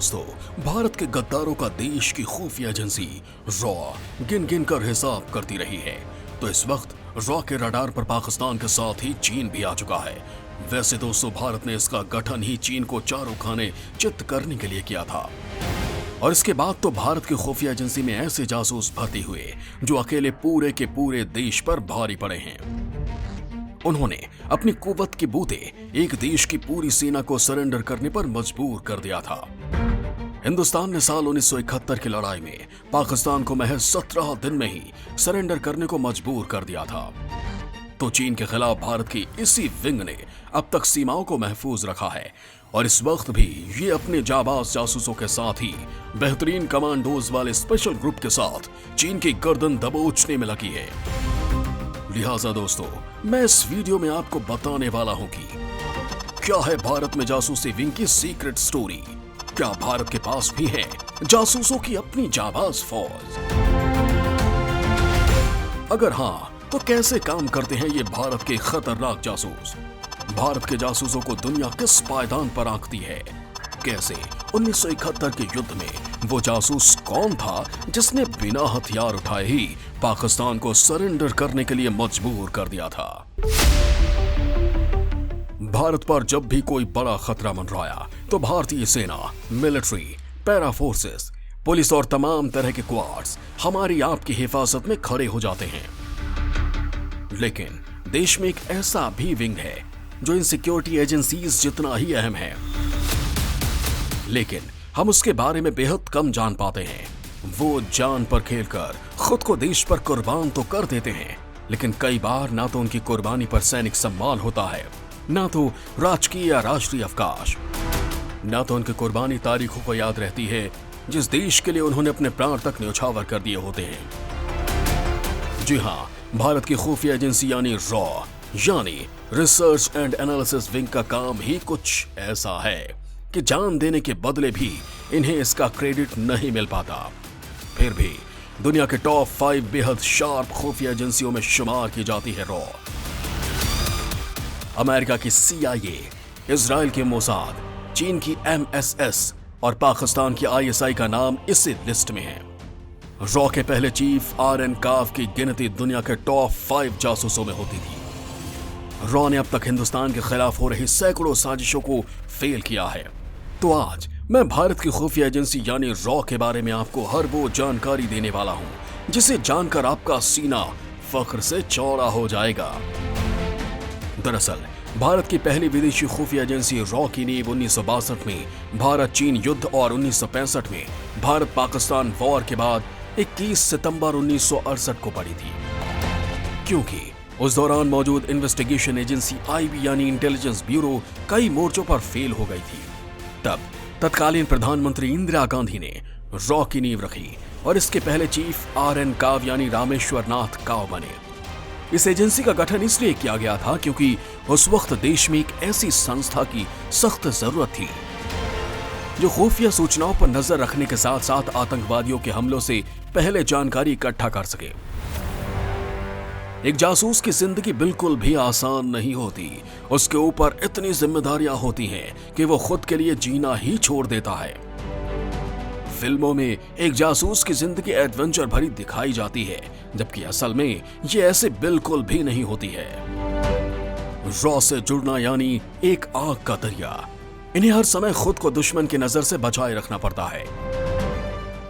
दोस्तों, भारत के गद्दारों का देश की खुफिया एजेंसी रॉ गिन गिन कर हिसाब करती रही है। तो इस वक्त रॉ के रडार पर पाकिस्तान के साथ ही चीन भी आ चुका है। वैसे दोस्तों, भारत ने इसका गठन ही चीन को चारों खाने चित्त करने के लिए किया था, और इसके बाद तो भारत की खुफिया एजेंसी में ऐसे जासूस भर्ती हुए जो अकेले पूरे के पूरे देश पर भारी पड़े हैं। उन्होंने अपनी कुव्वत के बूते एक देश की पूरी सेना को सरेंडर करने पर मजबूर कर दिया था। हिंदुस्तान ने साल 1971 की लड़ाई में पाकिस्तान को महज 17 दिन में ही सरेंडर करने को मजबूर कर दिया था। तो चीन के खिलाफ भारत की इसी विंग ने अब तक सीमाओं को महफूज रखा है, और इस वक्त भी ये अपने जाबाज जासूसों के साथ ही बेहतरीन कमांडोज वाले स्पेशल ग्रुप के साथ चीन की गर्दन दबोचने में लगी है। लिहाजा दोस्तों, मैं इस वीडियो में आपको बताने वाला हूं कि क्या है भारत में जासूसी विंग की सीक्रेट स्टोरी। क्या भारत के पास भी है जासूसों की अपनी जाबाज फौज? अगर हां, तो कैसे काम करते हैं ये भारत के खतरनाक जासूस? भारत के जासूसों को दुनिया किस पायदान पर आंकती है? कैसे 1971 के युद्ध में वो जासूस कौन था जिसने बिना हथियार उठाए ही पाकिस्तान को सरेंडर करने के लिए मजबूर कर दिया था? भारत पर जब भी कोई बड़ा खतरा मंडराया तो भारतीय सेना, मिलिट्री, पैरा फोर्सेस, पुलिस और तमाम तरह के क्वाड्स हमारी आपकी हिफाजत में खड़े हो जाते हैं। लेकिन देश में एक ऐसा भी विंग है जो इन सिक्योरिटी एजेंसीज जितना ही अहम है, लेकिन हम उसके बारे में बेहद कम जान पाते हैं। वो जान पर खेलकर खुद को देश पर कुर्बान तो कर देते हैं, लेकिन कई बार ना तो उनकी कुर्बानी पर सैनिक सम्मान होता है, ना तो राजकीय या राष्ट्रीय अवकाश, ना तो उनकी कुर्बानी तारीखों को याद रहती है जिस देश के लिए उन्होंने अपने प्राण तक न्यौछावर कर दिए होते हैं। जी हाँ, भारत की खुफिया एजेंसी यानी रॉ यानी रिसर्च एंड एनालिसिस विंग का काम ही कुछ ऐसा है कि जान देने के बदले भी इन्हें इसका क्रेडिट नहीं मिल पाता। फिर भी दुनिया के टॉप 5 बेहद शार्प खुफिया एजेंसियों में शुमार की जाती है रॉ। अमेरिका की CIA, इजराइल की मोसाद, चीन की MSS और पाकिस्तान की ISI का नाम इसी लिस्ट में है। रॉ के पहले चीफ RN काव की गिनती दुनिया के टॉप 5 जासूसों में होती थी। रॉ ने अब तक हिंदुस्तान के खिलाफ हो रही सैकड़ों साजिशों को फेल किया है। तो आज मैं भारत की खुफिया एजेंसी यानी रॉ के बारे में आपको हर वो जानकारी देने वाला हूं जिसे जानकर आपका सीना फख्र से चौड़ा हो जाएगा। दरअसल भारत की पहली विदेशी खुफिया एजेंसी रॉ की नींव 1962 में भारत चीन युद्ध और 1965 में भारत पाकिस्तान वॉर के बाद 21 सितंबर 1968 को पड़ी थी, क्योंकि उस दौरान मौजूद इन्वेस्टिगेशन एजेंसी IB यानी इंटेलिजेंस ब्यूरो कई मोर्चों पर फेल हो गई थी। तब तत्कालीन प्रधानमंत्री इंदिरा गांधी ने रॉ की नींव रखी और इसके पहले चीफ RN काव यानी रामेश्वर नाथ काव बने। इस एजेंसी का गठन इसलिए किया गया था क्योंकि उस वक्त देश में एक ऐसी संस्था की सख्त जरूरत थी जो खुफिया सूचनाओं पर नजर रखने के साथ साथ आतंकवादियों के हमलों से पहले जानकारी इकट्ठा कर सके। एक जासूस की जिंदगी बिल्कुल भी आसान नहीं होती। उसके ऊपर इतनी जिम्मेदारियां होती हैं कि वो खुद के लिए जीना ही छोड़ देता है। फिल्मों में एक जासूस की जिंदगी एडवेंचर भरी दिखाई जाती है, जबकि असल में ये ऐसे बिल्कुल भी नहीं होती है। रॉ से जुड़ना यानी एक आग का दरिया। इन्हें हर समय खुद को दुश्मन की नजर से बचाए रखना पड़ता है,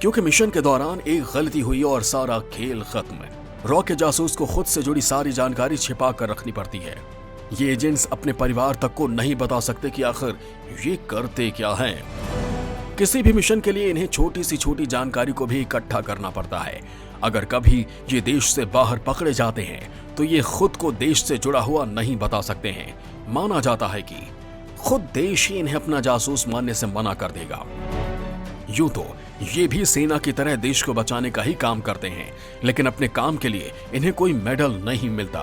क्योंकि मिशन के दौरान एक गलती हुई और सारा खेल खत्म। रॉ के जासूस को खुद से जुड़ी सारी जानकारी छिपा कर रखनी पड़ती है। ये एजेंट्स अपने परिवार तक को नहीं बता सकते कि आखिर ये करते क्या हैं। किसी भी मिशन के लिए इन्हें छोटी सी छोटी जानकारी को भी इकट्ठा करना पड़ता है। अगर कभी ये देश से बाहर पकड़े जाते हैं तो ये खुद को देश से जुड़ा हुआ नहीं बता सकते हैं। माना जाता है कि खुद देश ही इन्हें अपना जासूस मानने से मना कर देगा। यूं तो ये भी सेना की तरह देश को बचाने का ही काम करते हैं, लेकिन अपने काम के लिए इन्हें कोई मेडल नहीं मिलता,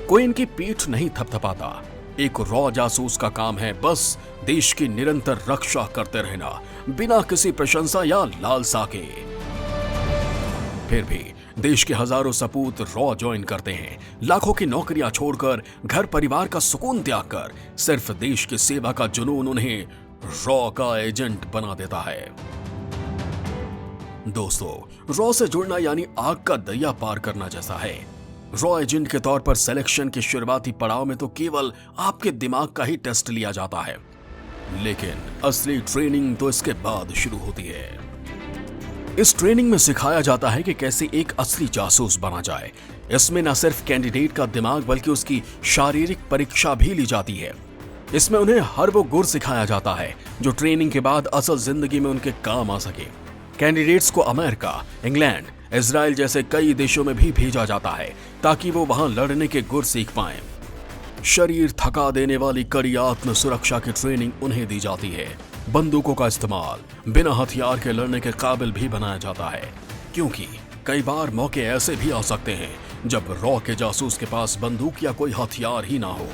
कोई इनकी पीठ नहीं थपथपाता। एक रॉ जासूस का काम है बस देश की निरंतर रक्षा करते रहना, बिना किसी प्रशंसा या लालसा के। फिर भी देश के हजारों सपूत रॉ ज्वाइन करते हैं, लाखों की नौकरियां छोड़कर, घर परिवार का सुकून त्याग कर सिर्फ देश की सेवा का जुनून उन्हें रॉ का एजेंट बना देता है। दोस्तों, रॉ से जुड़ना यानी आग का दरिया पार करना जैसा है। रॉ एजेंट के तौर पर सिलेक्शन के शुरुआती पड़ाव में तो केवल आपके दिमाग का ही टेस्ट लिया जाता है, लेकिन असली ट्रेनिंग तो इसके बाद शुरू होती है। इस ट्रेनिंग में सिखाया जाता है कि कैसे एक असली जासूस बना जाए। इसमें न सिर्फ कैंडिडेट का दिमाग बल्कि उसकी शारीरिक परीक्षा भी ली जाती है। इसमें उन्हें हर वो गुर सिखाया जाता है जो ट्रेनिंग के बाद असल जिंदगी में उनके काम आ सके। कैंडिडेट्स को अमेरिका, इंग्लैंड, इजराइल जैसे कई देशों में भी भेजा जाता है ताकि वो वहां लड़ने के गुर सीख पाएं। शरीर थका देने वाली कड़ी आत्म सुरक्षा की ट्रेनिंग उन्हें दी जाती है। बंदूकों का इस्तेमाल बिना हथियार के लड़ने के काबिल भी बनाया जाता है, क्योंकि कई बार मौके ऐसे भी आ सकते हैं जब रॉ के जासूस के पास बंदूक या कोई हथियार ही ना हो।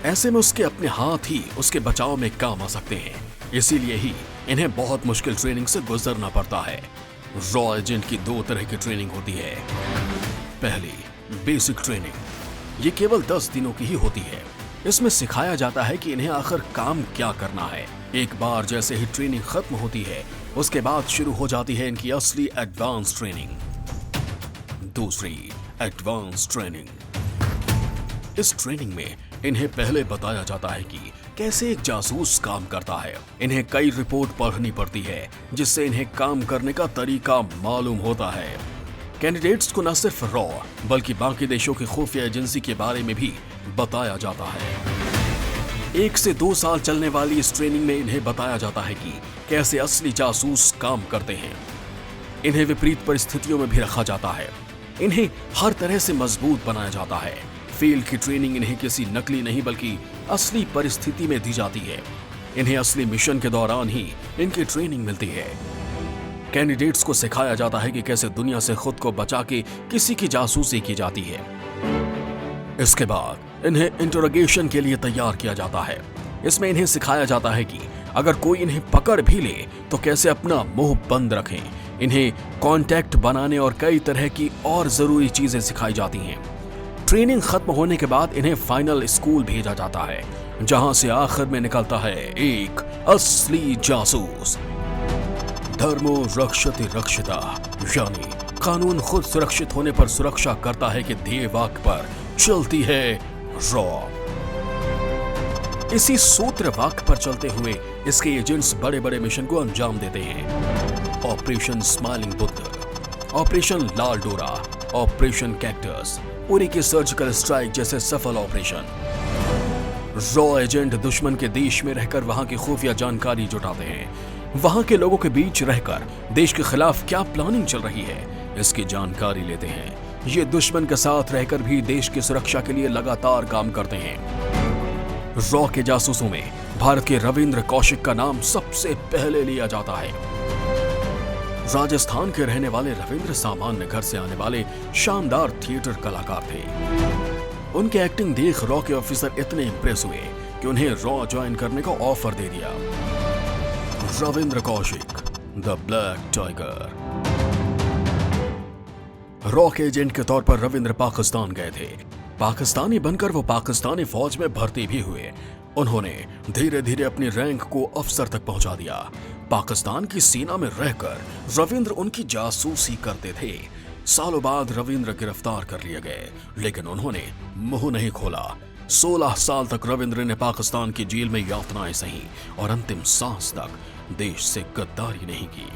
ऐसे में उसके अपने हाथ ही उसके बचाव में काम आ सकते हैं। इसीलिए ही इन्हें बहुत मुश्किल ट्रेनिंग से गुजरना पड़ता है। रॉ एजेंट की दो तरह की ट्रेनिंग होती है। पहली, बेसिक ट्रेनिंग। ये केवल 10 दिनों की ही होती है। इसमें सिखाया जाता है कि इन्हें आखिर काम क्या करना है। एक बार जैसे ही ट्रेनिंग खत्म होती है, उसके बाद शुरू हो जाती है इनकी असली एडवांस ट्रेनिंग। दूसरी, एडवांस ट्रेनिंग। इस ट्रेनिंग में इन्हें पहले बताया जाता है कि कैसे एक जासूस काम करता है। इन्हें कई रिपोर्ट पढ़नी पड़ती है जिससे इन्हें काम करने का तरीका मालूम होता है। कैंडिडेट्स को न सिर्फ रॉ बल्कि बाकी देशों की खुफिया एजेंसी के बारे में भी बताया जाता है। 1 से 2 साल चलने वाली इस ट्रेनिंग में इन्हें बताया जाता है कि कैसे असली जासूस काम करते हैं। इन्हें विपरीत परिस्थितियों में भी रखा जाता है। इन्हें हर तरह से मजबूत बनाया जाता है। फील्ड की ट्रेनिंग इन्हें किसी नकली नहीं बल्कि असली परिस्थिति में दी जाती है। इन्हें असली मिशन के दौरान ही इनकी ट्रेनिंग मिलती है। कैंडिडेट्स को सिखाया जाता है कि कैसे दुनिया से खुद को बचा के किसी की जासूसी की जाती है। इसके बाद इन्हें इंटरोगेशन के लिए तैयार किया जाता है। इसमें इन्हें सिखाया जाता है कि अगर कोई इन्हें पकड़ भी ले तो कैसे अपना मुंह बंद रखें। इन्हें कांटेक्ट बनाने और कई तरह की और जरूरी चीजें सिखाई जाती हैं। ट्रेनिंग खत्म होने के बाद इन्हें फाइनल स्कूल भेजा जाता है, जहां से आखिर में निकलता है एक असली जासूस। धर्मो रक्षति रक्षिता, यानी कानून खुद सुरक्षित होने पर सुरक्षा करता है कि ध्येय वाक्य पर चलती है रॉ। इसी सूत्र वाक्य पर चलते हुए इसके एजेंट्स बड़े बड़े मिशन को अंजाम देते हैं। ऑपरेशन स्माइलिंग बुद्ध, ऑपरेशन लाल डोरा, ऑपरेशन कैक्टस, उरी की सर्जिकल स्ट्राइक जैसे सफल ऑपरेशन। रॉ एजेंट दुश्मन के देश में रहकर वहां की खुफिया जानकारी जुटाते हैं। वहां के लोगों के बीच रहकर देश के खिलाफ क्या प्लानिंग चल रही है इसकी जानकारी लेते हैं। ये दुश्मन के साथ रहकर भी देश की सुरक्षा के लिए लगातार काम करते हैं। रॉ के जासूसों में भारत के रविंद्र कौशिक का नाम सबसे पहले लिया जाता है। राजस्थान के रहने वाले रविंद्र सामान्य घर से आने वाले शानदार थिएटर कलाकार थे। उनकी एक्टिंग देख रॉ के ऑफिसर इतने इंप्रेस हुए कि उन्हें रॉ ज्वाइन करने का ऑफर दे दिया। Ravindra Kaushik, the black tiger. Raw के एजेंट के तौर पर रविंद्र पाकिस्तान गए थे। पाकिस्तानी बनकर वो पाकिस्तानी फौज में भर्ती भी हुए। उन्होंने धीरे धीरे अपनी रैंक को अफसर तक पहुंचा दिया। पाकिस्तान की सेना में रहकर रविंद्र उनकी जासूसी करते थे। सालों बाद रविंद्र गिरफ्तार कर लिए गए, लेकिन उन्होंने मुंह नहीं खोला। 16 साल तक रविंद्र ने पाकिस्तान की जेल में यातनाएं सही और अंतिम सांस तक देश से गद्दारी नहीं की।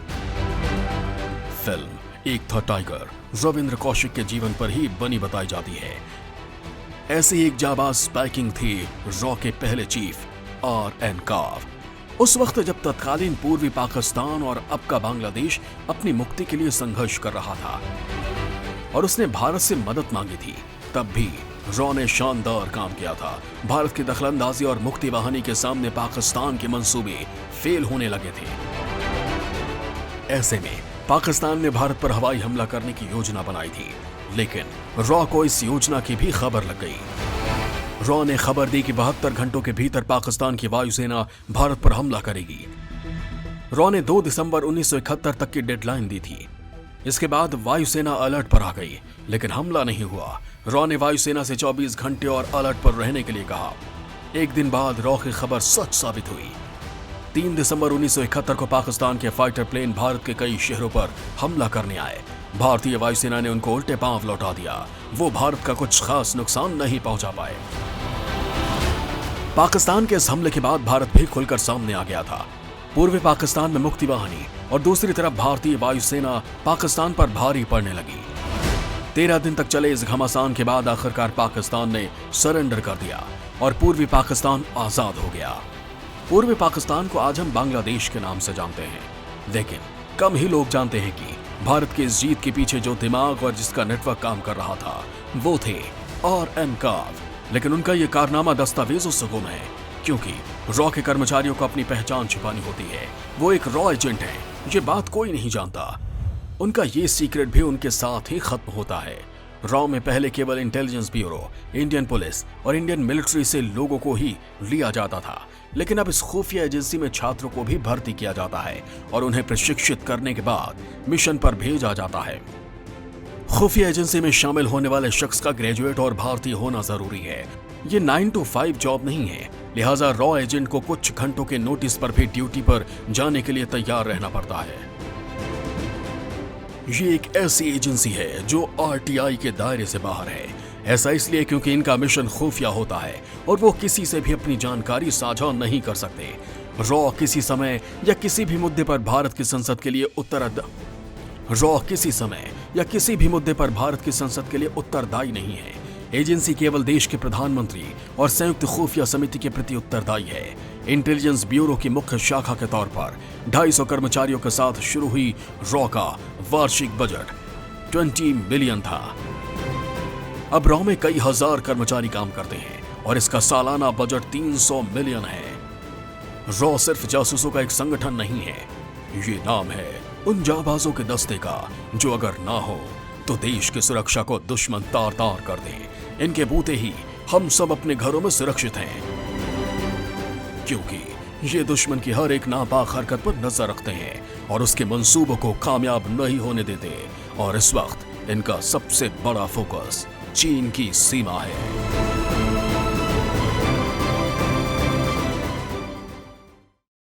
फिल्म एक था टाइगर रविंद्र कौशिक के जीवन पर ही बनी बताई जाती है। ऐसी एक जाबाज स्पाइकिंग थी रॉ के पहले चीफ आर.एन. काव। उस वक्त जब तत्कालीन पूर्वी पाकिस्तान और अब का बांग्लादेश अपनी मुक्ति के लिए संघर्ष कर रहा था और उसने भारत से मदद मांगी थी, तब भी रॉ ने शानदार काम किया था। भारत की दखलंदाजी और मुक्ति वाहिनी के सामने पाकिस्तान के मंसूबे फेल होने लगे थे। ऐसे में पाकिस्तान ने भारत पर हवाई हमला करने की योजना बनाई थी, लेकिन रॉ को इस योजना की भी खबर लग गई। रॉ ने खबर दी कि 72 घंटों के भीतर पाकिस्तान की वायुसेना भारत पर हमला करेगी। रॉ ने 2 दिसंबर 1971 तक की डेडलाइन दी थी। इसके बाद वायुसेना अलर्ट पर आ गई, लेकिन हमला नहीं हुआ। रॉ ने वायुसेना से 24 घंटे और अलर्ट पर रहने के लिए कहा। एक दिन बाद रॉ की खबर सच साबित हुई। 3 दिसंबर 1971 को पाकिस्तान के फाइटर प्लेन भारत के कई शहरों पर हमला करने आए। भारतीय वायुसेना ने उनको उल्टे पांव लौटा दिया। वो भारत का कुछ खास नुकसान नहीं पहुंचा पाए। पाकिस्तान के इस हमले के बाद भारत भी खुलकर सामने आ गया था। पूर्वी पाकिस्तान में मुक्ति वाहिनी और दूसरी तरफ भारतीय वायुसेना पाकिस्तान पर भारी पड़ने लगी। 13 दिन तक चले इस घमासान के बाद आखिरकार पाकिस्तान ने सरेंडर कर दिया और पूर्वी पाकिस्तान आजाद हो गया। पूर्वी पाकिस्तान को आज हम बांग्लादेश के नाम से जानते हैं, लेकिन कम ही लोग जानते हैं कि भारत की इस जीत के पीछे जो दिमाग और जिसका नेटवर्क काम कर रहा था वो थे R.M. काव। लेकिन उनका ये कारनामा दस्तावेजों से गुम है, क्योंकि रॉ के कर्मचारियों को अपनी पहचान छिपानी होती है। वो एक रॉ एजेंट है, ये बात कोई नहीं जानता। उनका ये सीक्रेट भी उनके साथ ही खत्म होता है। रॉ में पहले केवल इंटेलिजेंस ब्यूरो, इंडियन पुलिस और इंडियन मिलिट्री से लोगों को ही लिया जाता था, लेकिन अब इस खुफिया एजेंसी में छात्रों को भी भर्ती किया जाता है और उन्हें प्रशिक्षित करने के बाद मिशन पर भेजा जाता है। खुफिया एजेंसी में शामिल होने वाले शख्स का ग्रेजुएट और भारतीय होना जरूरी है। ये 9 to 5 जॉब नहीं है, लिहाजा रॉ एजेंट को कुछ घंटों के नोटिस पर भी ड्यूटी पर जाने के लिए तैयार रहना पड़ता है। ये एक ऐसी एजेंसी है जो RTI के दायरे से बाहर है। ऐसा इसलिए क्योंकि इनका मिशन खुफिया होता है और वो किसी से भी अपनी जानकारी साझा नहीं कर सकते। रॉ किसी समय या किसी भी मुद्दे पर भारत की संसद के लिए उत्तरदायी नहीं है। एजेंसी केवल देश के प्रधानमंत्री और संयुक्त खुफिया समिति के प्रति उत्तरदायी है। इंटेलिजेंस ब्यूरो की मुख्य शाखा के तौर पर 250 कर्मचारियों के साथ शुरू हुई रॉ का वार्षिक बजट 20 मिलियन था। अब रॉ में कई हजार कर्मचारी काम करते हैं और इसका सालाना बजट 300 मिलियन है। रॉ सिर्फ जासूसों का एक संगठन नहीं है, ये नाम है उन जाबाजों के दस्ते का जो अगर ना हो तो देश की सुरक्षा को दुश्मन तार तार कर दे। इनके बूते ही हम सब अपने घरों में सुरक्षित हैं, क्योंकि ये दुश्मन की हर एक नापाक हरकत पर नजर रखते हैं और उसके मंसूबों को कामयाब नहीं होने देते। और इस वक्त इनका सबसे बड़ा फोकस चीन की सीमा है।